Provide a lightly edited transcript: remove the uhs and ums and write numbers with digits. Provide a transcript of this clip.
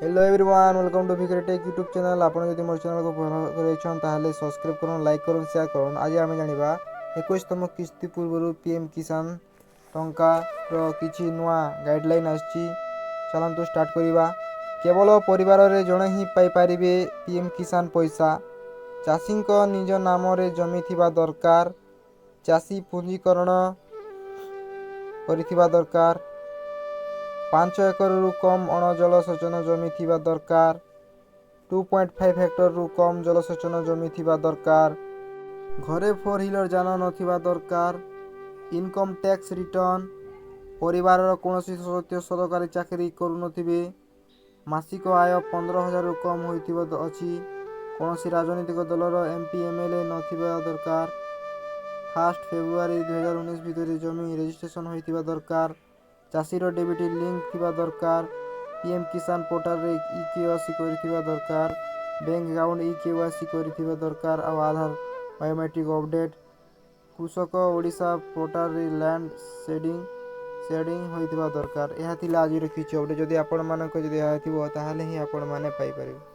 Hello everyone welcome to फिक्रेटेक YouTube channel. आप मोर चैनल को फॉलो कर सब्सक्राइब कर लाइक कर शेयर कर। आज आम जाना 21तम किस्ती पूर्व पीएम किसान टंकार किसी नुआ गाइडलाइन आसी। चलतु स्टार्ट करवा। केवल परिवार रे जड़े ही पाइपर पीएम किसान पैसा। चाषी निज नाम जमी थिबा दरकार। चाषी पंजीकरण करिथिबा दरकार। 5 एकर रु कम अण जलसेचन जमी थिबा दरकार। 2.5 हेक्टर रु कम जलसेचन जमी थिबा दरकार। घरे 4 व्हीलर जान नथिबा दरकार। Income tax return. परिवार कौनसी सदस्य सरकारी चाकरी करुनथिबे। मासिक आय 15,000 रु कम होइथिबा अछि। कौनसी राजनीतिक दलर एमपी एमएलए नथिबा दरकार। 1 फेब्रुआरी 2019 भितर जमी रेजिस्ट्रेशन होइथिबा दरकार। चाषीर डेबिट लिंक थिबा दरकार। पीएम किसान पोर्टल रे केवाईसी करिथिबा दरकार। बैंक अकाउंट केवाईसी करिथिबा दरकार। आ आधार बायोमेट्रिक अपडेट। कृषक ओडिशा पोर्टल रे लैंड शेडिंग होइथिबा दरकार। यह थिला आज किछि अपडेट। जदि आपण मानक जदि आथिबो ताहाले ही आपण माने पाई परिबे।